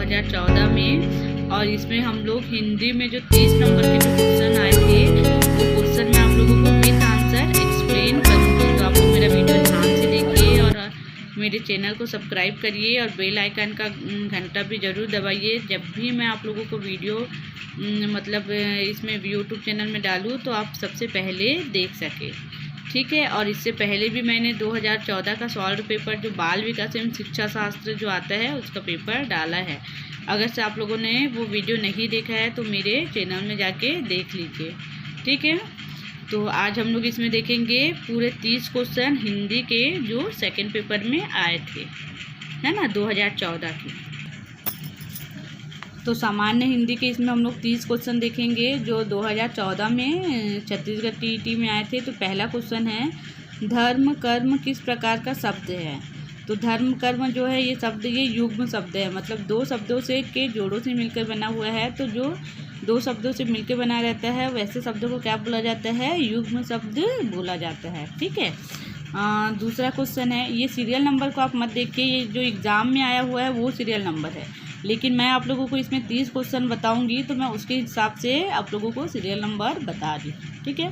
2014 में। और इसमें हम लोग हिंदी में जो 30 नंबर के जो क्वेश्चन आए थे वो क्वेश्चन मैं आप लोगों को विद आंसर एक्सप्लेन करूँगी। तो आप लोग मेरा वीडियो ध्यान से देखिए और मेरे चैनल को सब्सक्राइब करिए और बेल आइकन का घंटा भी ज़रूर दबाइए। जब भी मैं आप लोगों को वीडियो मतलब इसमें यूट्यूब चैनल में डालूँ तो आप सबसे पहले देख सके, ठीक है। और इससे पहले भी मैंने 2014 का सॉल्व पेपर जो बाल विकास एवं शिक्षा शास्त्र जो आता है उसका पेपर डाला है। अगर से आप लोगों ने वो वीडियो नहीं देखा है तो मेरे चैनल में जाके देख लीजिए, ठीक है। तो आज हम लोग इसमें देखेंगे पूरे 30 क्वेश्चन हिंदी के जो सेकंड पेपर में आए थे, है ना, 2014 के। तो सामान्य हिंदी के इसमें हम लोग 30 क्वेश्चन देखेंगे जो 2014 में छत्तीसगढ़ टीईटी में आए थे। तो पहला क्वेश्चन है, धर्म कर्म किस प्रकार का शब्द है। तो धर्म कर्म जो है ये शब्द ये युग्म शब्द है, मतलब दो शब्दों से के जोड़ों से मिलकर बना हुआ है। तो जो दो शब्दों से मिलकर बना रहता है वैसे शब्दों को क्या बोला जाता है, युग्म शब्द बोला जाता है, ठीक है। दूसरा क्वेश्चन है, ये सीरियल नंबर को आप मत देखिए, ये जो एग्ज़ाम में आया हुआ है वो सीरियल नंबर है, लेकिन मैं आप लोगों को इसमें 30 क्वेश्चन बताऊंगी तो मैं उसके हिसाब से आप लोगों को सीरियल नंबर बता रही, ठीक है।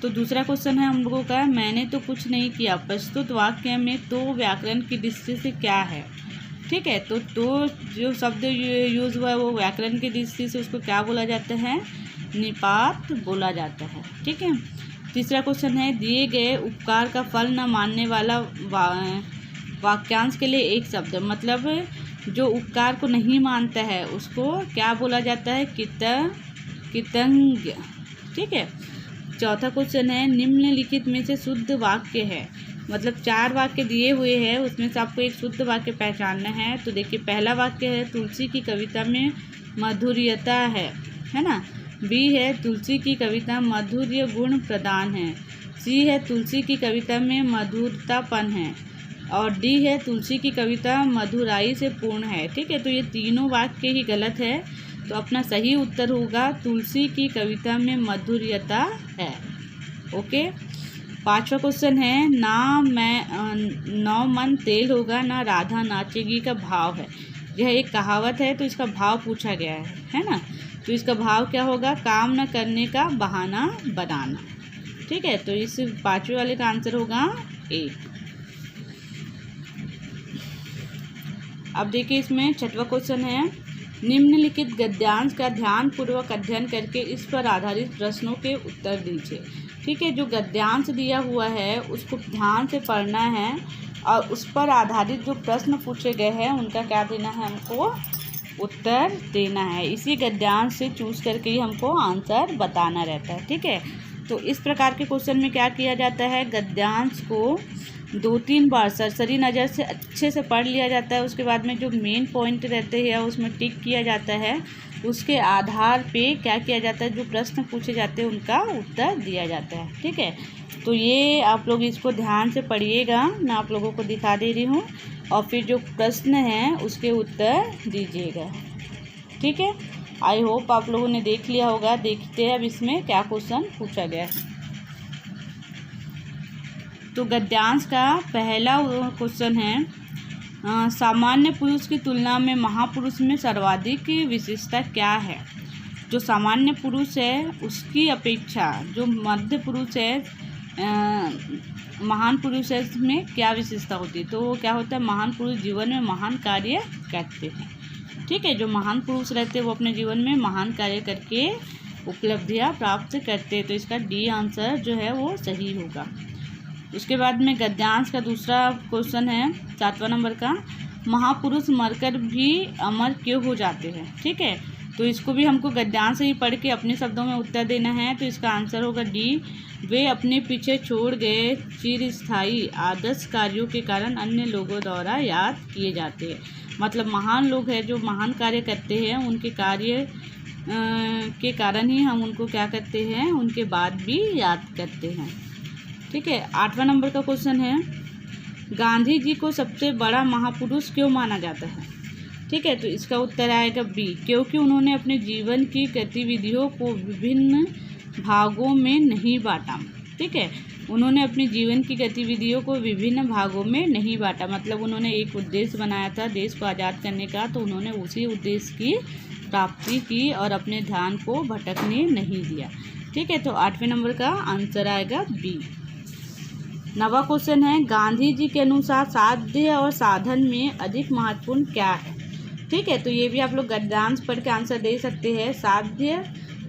तो दूसरा क्वेश्चन है हम लोगों का, मैंने तो कुछ नहीं किया, प्रस्तुत वाक्य में तो व्याकरण की दृष्टि से क्या है, ठीक है। तो जो शब्द यूज़ हुआ है वो व्याकरण की दृष्टि से उसको क्या बोला जाता है, निपात बोला जाता है, ठीक है। तीसरा क्वेश्चन है, दिए गए उपकार का फल न मानने वाला वाक्यांश के लिए एक शब्द, मतलब जो उपकार को नहीं मानता है उसको क्या बोला जाता है, कृतज्ञ, ठीक है। चौथा क्वेश्चन है, निम्नलिखित में से शुद्ध वाक्य है, मतलब 4 वाक्य दिए हुए हैं उसमें से आपको एक शुद्ध वाक्य पहचानना है। तो देखिए पहला वाक्य है, तुलसी की कविता में माधुर्यता है ना। बी है, तुलसी की कविता माधुर्य गुण प्रदान है। सी है, तुलसी की कविता में मधुरतापन है। और डी है, तुलसी की कविता मधुराई से पूर्ण है, ठीक है। तो ये तीनों वाक्य ही गलत है, तो अपना सही उत्तर होगा तुलसी की कविता में मधुर्यता है, ओके। पांचवा क्वेश्चन है, नौ मन तेल होगा ना राधा नाचेगी का भाव है। यह एक कहावत है तो इसका भाव पूछा गया है ना। तो इसका भाव क्या होगा, काम न करने का बहाना बनाना, ठीक है। तो इस 5वें वाले का आंसर होगा ए। अब देखिए इसमें 6वां क्वेश्चन है, निम्नलिखित गद्यांश का ध्यानपूर्वक अध्ययन करके इस पर आधारित प्रश्नों के उत्तर दीजिए, ठीक है। जो गद्यांश दिया हुआ है उसको ध्यान से पढ़ना है और उस पर आधारित जो प्रश्न पूछे गए हैं उनका क्या देना है, हमको उत्तर देना है। इसी गद्यांश से चूज करके ही हमको आंसर बताना रहता है, ठीक है। तो इस प्रकार के क्वेश्चन में क्या किया जाता है, गद्यांश को 2-3 बार सरसरी नज़र से अच्छे से पढ़ लिया जाता है। उसके बाद में जो मेन पॉइंट रहते हैं उसमें टिक किया जाता है। उसके आधार पे क्या किया जाता है, जो प्रश्न पूछे जाते हैं उनका उत्तर दिया जाता है, ठीक है। तो ये आप लोग इसको ध्यान से पढ़िएगा, मैं आप लोगों को दिखा दे रही हूँ और फिर जो प्रश्न हैं उसके उत्तर दीजिएगा, ठीक है। आई होप आप लोगों ने देख लिया होगा। देखते हैं अब इसमें क्या क्वेश्चन पूछा गया है। तो गद्यांश का पहला क्वेश्चन है, सामान्य पुरुष की तुलना में महापुरुष में सर्वाधिक विशेषता क्या है। जो सामान्य पुरुष है उसकी अपेक्षा जो मध्य पुरुष है, महान पुरुष है, इसमें क्या विशेषता होती है। तो क्या होता है, महान पुरुष जीवन में महान कार्य करते हैं, ठीक है। जो महान पुरुष रहते हैं वो अपने जीवन में महान कार्य करके उपलब्धियां प्राप्त करते हैं। तो इसका डी आंसर जो है वो सही होगा। उसके बाद में गद्यांश का दूसरा क्वेश्चन है 7वां नंबर का, महापुरुष मरकर भी अमर क्यों हो जाते हैं, ठीक है। तो इसको भी हमको गद्यांश से ही पढ़ के अपने शब्दों में उत्तर देना है। तो इसका आंसर होगा डी, वे अपने पीछे छोड़ गए चिरस्थायी आदर्श कार्यों के कारण अन्य लोगों द्वारा याद किए जाते हैं। मतलब महान लोग हैं जो महान कार्य करते हैं, उनके कार्य के कारण ही हम उनको क्या करते हैं, उनके बाद भी याद करते हैं, ठीक है। 8वां नंबर का क्वेश्चन है, गांधी जी को सबसे बड़ा महापुरुष क्यों माना जाता है, ठीक है। तो इसका उत्तर आएगा बी, क्योंकि उन्होंने अपने जीवन की गतिविधियों को विभिन्न भागों में नहीं बांटा, ठीक है। उन्होंने अपनी जीवन की गतिविधियों को विभिन्न भागों में नहीं बांटा, मतलब उन्होंने एक उद्देश्य बनाया था देश को आज़ाद करने का, तो उन्होंने उसी उद्देश्य की प्राप्ति की और अपने ध्यान को भटकने नहीं दिया। ठीक है, तो 8वें नंबर का आंसर आएगा बी। 9वां क्वेश्चन है, गांधी जी के अनुसार साध्य और साधन में अधिक महत्वपूर्ण क्या है? ठीक है, तो ये भी आप लोग गद्यांश पढ़ के आंसर दे सकते हैं। साध्य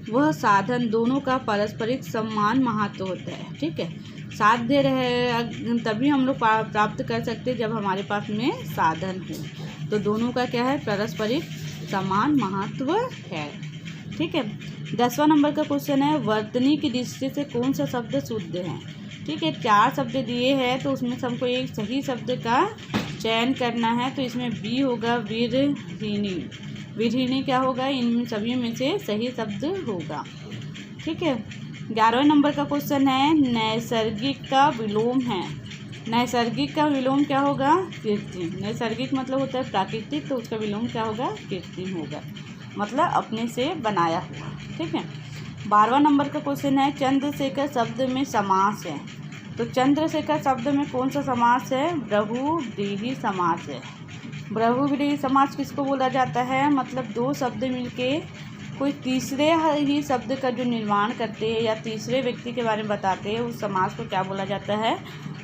वह साधन दोनों का पारस्परिक समान महत्व होता है। ठीक है, साध्य रहे तभी हम लोग प्राप्त कर सकते हैं जब हमारे पास में साधन हो, तो दोनों का क्या है, पारस्परिक समान महत्व है। ठीक है, 10वां नंबर का क्वेश्चन है, वर्तनी की दृष्टि से कौन सा शब्द शुद्ध है? ठीक है, 4 शब्द दिए हैं, तो उसमें से हमको एक सही शब्द का चयन करना है, तो इसमें बी होगा विरहिणी। विरहिणी क्या होगा, इन सभी में से सही शब्द होगा। ठीक है, 11वें नंबर का क्वेश्चन है, नैसर्गिक का विलोम है। नैसर्गिक का विलोम क्या होगा, कृत्रिम। नैसर्गिक मतलब होता है प्राकृतिक, तो उसका विलोम क्या होगा, कृत्रिम होगा, मतलब अपने से बनाया हुआ। ठीक है, 12वां नंबर का क्वेश्चन है, चंद्रशेखर शब्द में समास है, तो चंद्रशेखर शब्द में कौन सा समास है, बहुव्रीहि समास है। बहुव्रीहि समास किसको बोला जाता है, मतलब 2 शब्द मिलके कोई तीसरे ही शब्द का जो निर्माण करते हैं या तीसरे व्यक्ति के बारे में बताते हैं, उस समास को क्या बोला जाता है,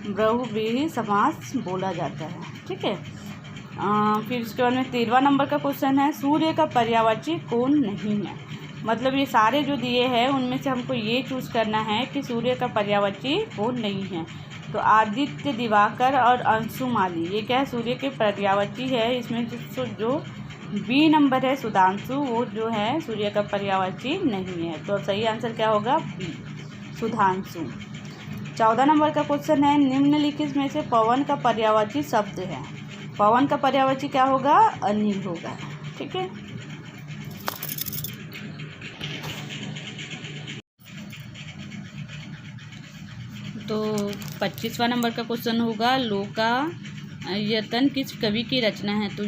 बहुव्रीहि समास बोला जाता है। ठीक है, फिर उसके बाद में 13वां नंबर का क्वेश्चन है, सूर्य का पर्यायवाची कौन नहीं है? मतलब ये सारे जो दिए हैं उनमें से हमको ये चूज़ करना है कि सूर्य का पर्यायवाची कौन नहीं है। तो आदित्य, दिवाकर और अंशुमाली, ये क्या है, सूर्य के पर्यायवाची है। इसमें जो बी नंबर है सुधांशु, वो जो है सूर्य का पर्यायवाची नहीं है, तो सही आंसर क्या होगा, बी सुधांशु। 14 नंबर का क्वेश्चन है, निम्नलिखित में से पवन का पर्यायवाची शब्द है। पवन का पर्यायवाची क्या होगा, अनिल होगा। ठीक है, तो 25वां नंबर का क्वेश्चन होगा, लोकायतन किस कवि की रचना है? तो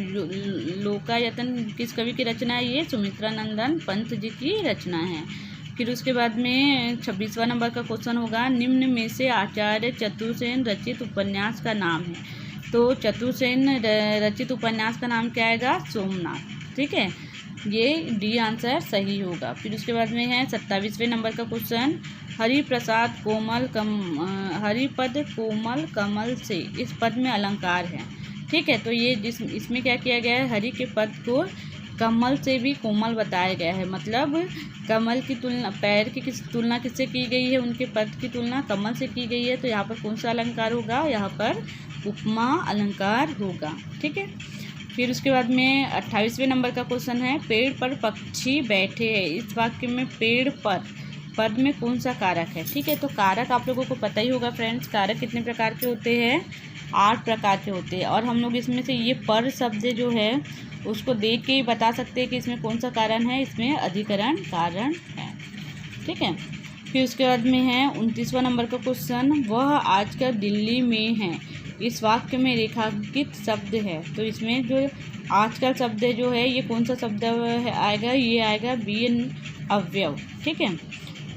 लोकायतन किस कवि की रचना है? ये सुमित्रा नंदन पंत जी की रचना है। फिर उसके बाद में 26वां नंबर का क्वेश्चन होगा, निम्न में से आचार्य चतुर्सेन रचित उपन्यास का नाम है। तो चतुर्सेन रचित उपन्यास का नाम क्या आएगा, सोमनाथ। ठीक है, ये डी आंसर सही होगा। फिर उसके बाद में है 27वें नंबर का क्वेश्चन, हरिप्रसाद हरिपद कोमल कमल से, इस पद में अलंकार है। ठीक है, तो ये इसमें क्या किया गया है, हरि के पद को कमल से भी कोमल बताया गया है, मतलब कमल की तुलना, पैर की तुलना किससे की गई है, उनके पद की तुलना कमल से की गई है। तो यहाँ पर कौन सा अलंकार होगा, यहाँ पर उपमा अलंकार होगा। ठीक है, फिर उसके बाद में 28वें नंबर का क्वेश्चन है, पेड़ पर पक्षी बैठे हैं, इस वाक्य में पेड़ पर पद में कौन सा कारक है? ठीक है, तो कारक आप लोगों को पता ही होगा फ्रेंड्स, कारक कितने प्रकार के होते हैं, 8 प्रकार के होते हैं, और हम लोग इसमें से ये पर शब्द जो है उसको देख के ही बता सकते हैं कि इसमें कौन सा कारण है, इसमें अधिकरण कारण है। ठीक है, फिर उसके बाद में है 29वां नंबर का क्वेश्चन, वह आजकल दिल्ली में है, इस वाक्य में रेखांकित शब्द है। तो इसमें जो आजकल शब्द जो है ये कौन सा शब्द आएगा, ये आएगा बी अव्यव। ठीक है,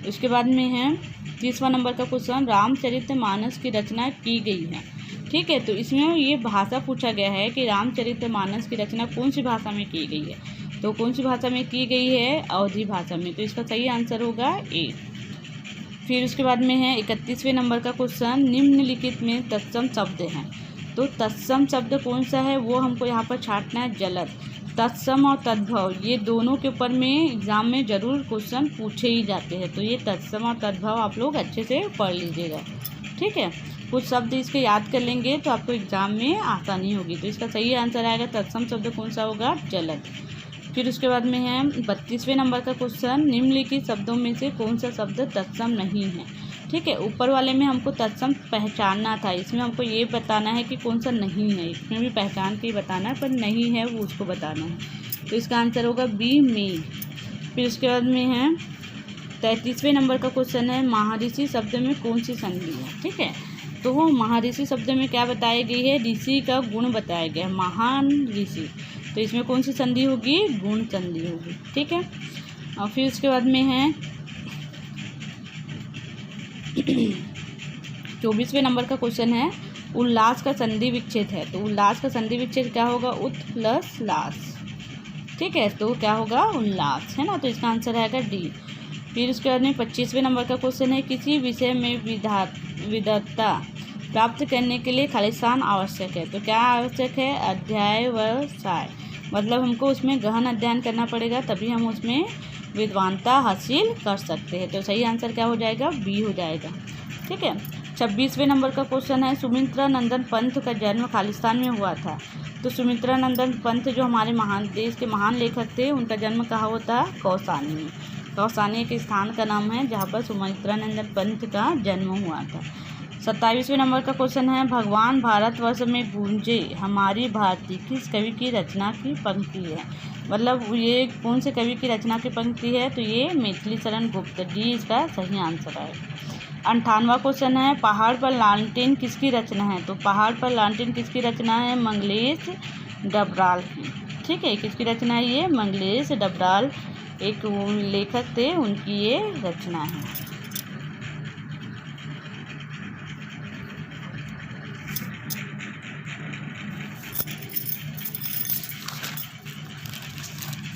उसके बाद में है 30वां नंबर का क्वेश्चन, रामचरितमानस की रचना की गई है। ठीक है, तो इसमें ये भाषा पूछा गया है कि रामचरितमानस की रचना कौन सी भाषा में की गई है, तो कौन सी भाषा में की गई है, अवधी भाषा में, तो इसका सही आंसर होगा ए। फिर उसके बाद में है 31वें नंबर का क्वेश्चन, निम्नलिखित में तत्सम शब्द हैं, तो तत्सम शब्द कौन सा है वो हमको यहाँ पर छांटना है, जलद। तत्सम और तद्भव ये दोनों के ऊपर में एग्ज़ाम में ज़रूर क्वेश्चन पूछे ही जाते हैं, तो ये तत्सम और तद्भव आप लोग अच्छे से पढ़ लीजिएगा। ठीक है, कुछ शब्द इसके याद कर लेंगे तो आपको एग्ज़ाम में आसानी होगी। तो इसका सही आंसर आएगा, तत्सम शब्द कौन सा होगा, जलद। फिर उसके बाद में है 32वें नंबर का क्वेश्चन, निम्नलिखित शब्दों में से कौन सा शब्द तत्सम नहीं है। ठीक है, ऊपर वाले में हमको तत्सम पहचानना था, इसमें हमको ये बताना है कि कौन सा नहीं है, इसमें भी पहचान के ही बताना है, पर नहीं है वो उसको बताना है। तो इसका आंसर होगा बी मेघ। फिर उसके बाद में है 33वें नंबर का क्वेश्चन है, महाऋषि शब्द में कौन सी संधि है। ठीक है, तो वो महाऋषि शब्द में क्या बताई गई है, ऋषि का गुण बताया गया है, महान ऋषि, तो इसमें कौन सी संधि होगी, गुण संधि होगी। ठीक है, और फिर उसके बाद में है 24वें नंबर का क्वेश्चन है, उल्लास का संधि विच्छेद है। तो उल्लास का संधि विच्छेद क्या होगा? उत प्लस लास। ठीक है, तो क्या होगा? उल्लास, है ना। तो इसका आंसर आएगा डी। फिर उसके बाद में 25वें नंबर का क्वेश्चन है, किसी विषय में विद्वता प्राप्त करने के लिए खालिस्तान आवश्यक है। तो क्या आवश्यक है? अध्यवसाय, मतलब हमको उसमें गहन अध्ययन करना पड़ेगा, तभी हम उसमें विद्वानता हासिल कर सकते हैं। तो सही आंसर क्या हो जाएगा? बी हो जाएगा। ठीक है, 26वें नंबर का क्वेश्चन है, सुमित्रानंदन पंत का जन्म खालिस्तान में हुआ था। तो सुमित्रानंदन पंत जो हमारे देश के महान लेखक थे, उनका जन्म कहाँ हुआ था? कौसानी में। कौसानी एक स्थान का नाम है जहाँ पर सुमित्रानंदन पंत का जन्म हुआ था। 27वें नंबर का क्वेश्चन है, भगवान भारतवर्ष में गूंजे हमारी भारती किस कवि की रचना की पंक्ति है? मतलब ये कौन से कवि की रचना की पंक्ति है? तो ये मैथिली शरण गुप्त, डी इसका सही आंसर है। 58वां क्वेश्चन है, पहाड़ पर लालटेन किसकी रचना है? तो पहाड़ पर लालटेन किसकी रचना है? मंगलेश डबराल की। ठीक है, किसकी रचना है ये? मंगलेश डबराल एक लेखक थे, उनकी ये रचना है।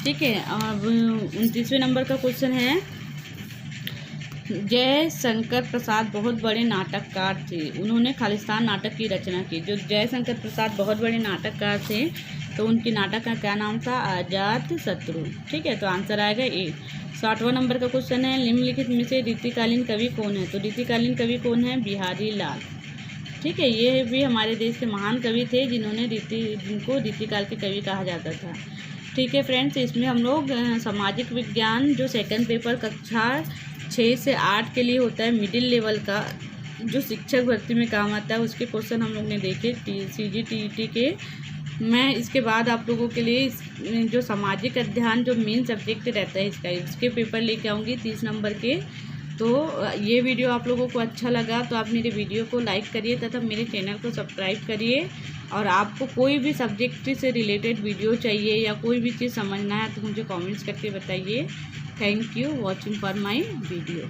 ठीक है, अब 29वें नंबर का क्वेश्चन है, जय शंकर प्रसाद बहुत बड़े नाटककार थे, उन्होंने खालिस्तान नाटक की रचना की। जो जय शंकर प्रसाद बहुत बड़े नाटककार थे, तो उनकी नाटक का क्या नाम था? अजात शत्रु। ठीक है, तो आंसर आएगा ए। 60वां नंबर का क्वेश्चन है, निम्नलिखित में से रीतिकालीन कवि कौन है? तो रीतिकालीन कवि कौन है? बिहारी लाल। ठीक है, ये भी हमारे देश के महान कवि थे, जिनको रीतिकाल के कवि कहा जाता था। ठीक है फ्रेंड्स, इसमें हम लोग सामाजिक विज्ञान जो सेकंड पेपर कक्षा 6 से 8 के लिए होता है, मिडिल लेवल का, जो शिक्षक भर्ती में काम आता है, उसके क्वेश्चन हम लोग ने देखे CGTET के। मैं इसके बाद आप लोगों के लिए जो सामाजिक अध्ययन जो मेन सब्जेक्ट रहता है इसके पेपर लेके आऊँगी 30 नंबर के। तो ये वीडियो आप लोगों को अच्छा लगा तो आप मेरे वीडियो को लाइक करिए तथा मेरे चैनल को सब्सक्राइब करिए। और आपको कोई भी सब्जेक्ट से रिलेटेड वीडियो चाहिए या कोई भी चीज़ समझना है तो मुझे कमेंट्स करके बताइए। Thank you watching for my video.